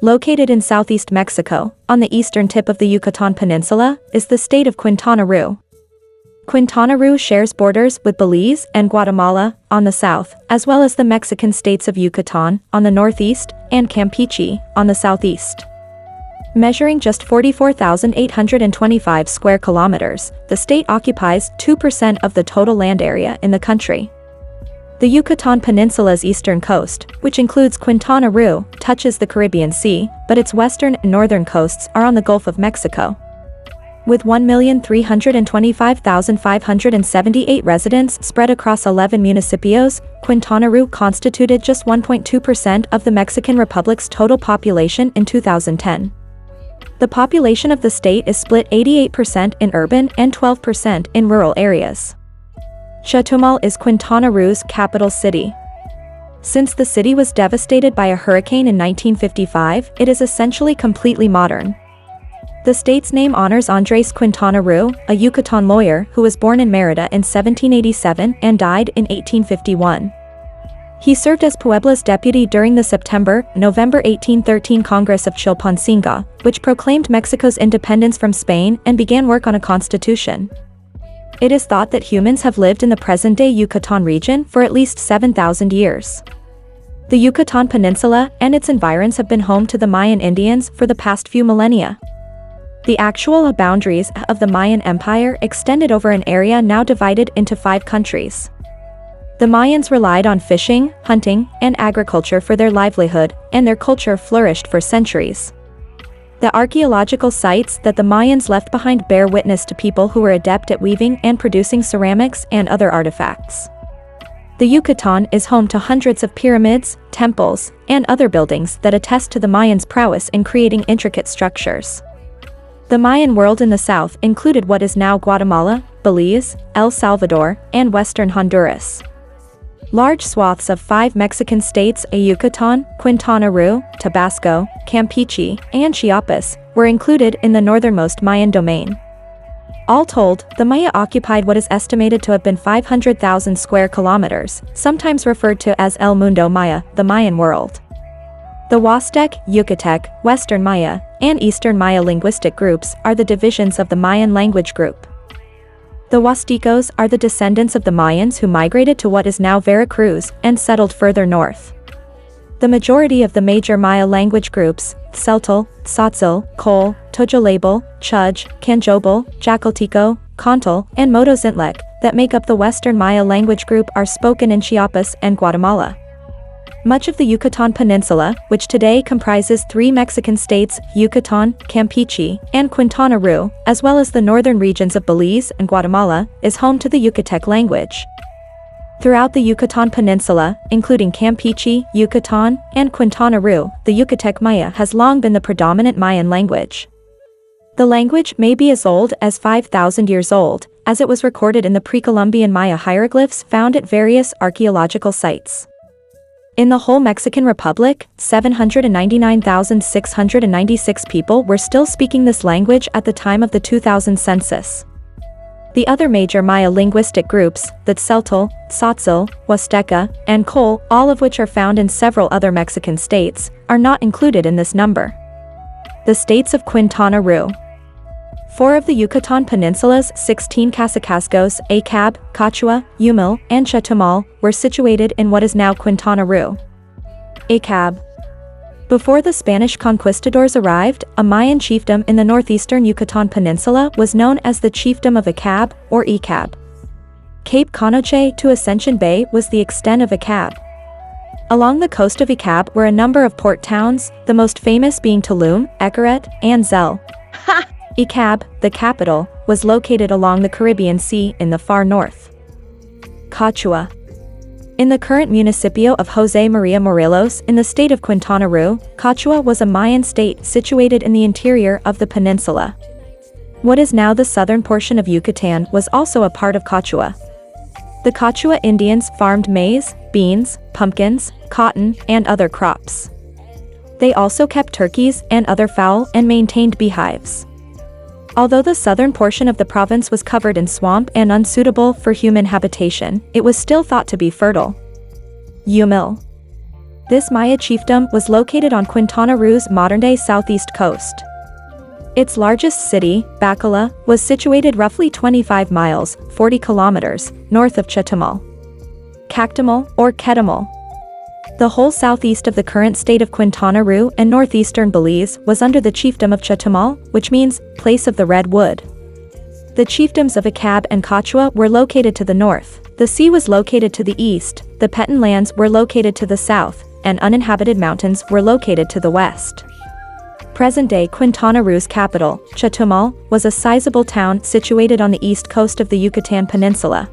Located in southeast Mexico, on the eastern tip of the Yucatán Peninsula, is the state of Quintana Roo. Quintana Roo shares borders with Belize and Guatemala on the south, as well as the Mexican States of Yucatán on the northeast and Campeche on the southeast. Measuring just 44,825 square kilometers, the state occupies 2% of the total land area in the country. The Yucatán Peninsula's eastern coast, which includes Quintana Roo, touches the Caribbean Sea, but its western and northern coasts are on the Gulf of Mexico. With 1,325,578 residents spread across 11 municipios, Quintana Roo constituted just 1.2% of the Mexican Republic's total population in 2010. The population of the state is split 88% in urban and 12% in rural areas. Chetumal is Quintana Roo's capital city. Since the city was devastated by a hurricane in 1955, it is essentially completely modern. The state's name honors Andrés Quintana Roo, a Yucatan lawyer who was born in Mérida in 1787 and died in 1851. He served as Puebla's deputy during the September-November 1813 Congress of Chilpancingo, which proclaimed Mexico's independence from Spain and began work on a constitution. It is thought that humans have lived in the present-day Yucatan region for at least 7,000 years. The Yucatán Peninsula and its environs have been home to the Mayan Indians for the past few millennia. The actual boundaries of the Mayan Empire extended over an area now divided into 5 countries. The Mayans relied on fishing, hunting, and agriculture for their livelihood, and their culture flourished for centuries. The archaeological sites that the Mayans left behind bear witness to people who were adept at weaving and producing ceramics and other artifacts. The Yucatán is home to hundreds of pyramids, temples, and other buildings that attest to the Mayans' prowess in creating intricate structures. The Mayan world in the south included what is now Guatemala, Belize, El Salvador, and western Honduras. Large swaths of 5 Mexican states, Yucatán, Quintana Roo, Tabasco, Campeche, and Chiapas, were included in the northernmost Mayan domain. All told, the Maya occupied what is estimated to have been 500,000 square kilometers, sometimes referred to as El Mundo Maya, the Mayan world. The Huastec, Yucatec, Western Maya, and Eastern Maya linguistic groups are the divisions of the Mayan language group. The Huastecos are the descendants of the Mayans who migrated to what is now Veracruz and settled further north. The majority of the major Maya language groups, Tzeltal, Tzotzil, Col, Tojolabal, Chuj, Canjobal, Jacalteco, Contal, and Motozintlec, that make up the Western Maya language group are spoken in Chiapas and Guatemala. Much of the Yucatán Peninsula, which today comprises 3 Mexican states, Yucatán, Campeche, and Quintana Roo, as well as the northern regions of Belize and Guatemala, is home to the Yucatec language. Throughout the Yucatán Peninsula, including Campeche, Yucatán, and Quintana Roo, the Yucatec Maya has long been the predominant Mayan language. The language may be as old as 5,000 years old, as it was recorded in the pre-Columbian Maya hieroglyphs found at various archaeological sites. In the whole Mexican Republic, 799,696 people were still speaking this language at the time of the 2000 census. The other major Maya linguistic groups, the Tzeltal, Tzotzil, Huasteca, and Col, all of which are found in several other Mexican states, are not included in this number. The states of Quintana Roo. 4 of the Yucatán Peninsula's 16 Cacicascos, Acab, Cachua, Umil, and Chetumal, were situated in what is now Quintana Roo. Acab. Before the Spanish conquistadors arrived, a Mayan chiefdom in the northeastern Yucatán Peninsula was known as the Chiefdom of Acab, or Ecab. Cape Canoche to Ascension Bay was the extent of Acab. Along the coast of Acab were a number of port towns, the most famous being Tulum, Eccoret, and Zell. Ecab, the capital, was located along the Caribbean Sea in the far north. Cachua. In the current municipio of José María Morelos in the state of Quintana Roo, Cachua was a Mayan state situated in the interior of the peninsula. What is now the southern portion of Yucatán was also a part of Cachua. The Cachua Indians farmed maize, beans, pumpkins, cotton, and other crops. They also kept turkeys and other fowl and maintained beehives. Although the southern portion of the province was covered in swamp and unsuitable for human habitation, it was still thought to be fertile. Umil. This Maya chiefdom was located on Quintana Roo's modern-day southeast coast. Its largest city, Bacola, was situated roughly 25 miles, 40 kilometers, north of Chetumal. Cactumal, or Quetumal. The whole southeast of the current state of Quintana Roo and northeastern Belize was under the chiefdom of Chetumal, which means, place of the red wood. The chiefdoms of Acab and Cachua were located to the north, the sea was located to the east, the Petan lands were located to the south, and uninhabited mountains were located to the west. Present-day Quintana Roo's capital, Chetumal, was a sizable town situated on the east coast of the Yucatán Peninsula.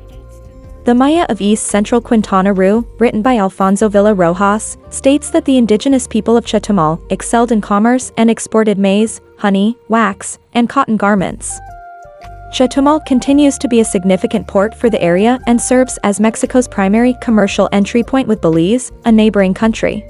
The Maya of East Central Quintana Roo, written by Alfonso Villarrojas, states that the indigenous people of Chetumal excelled in commerce and exported maize, honey, wax, and cotton garments. Chetumal continues to be a significant port for the area and serves as Mexico's primary commercial entry point with Belize, a neighboring country.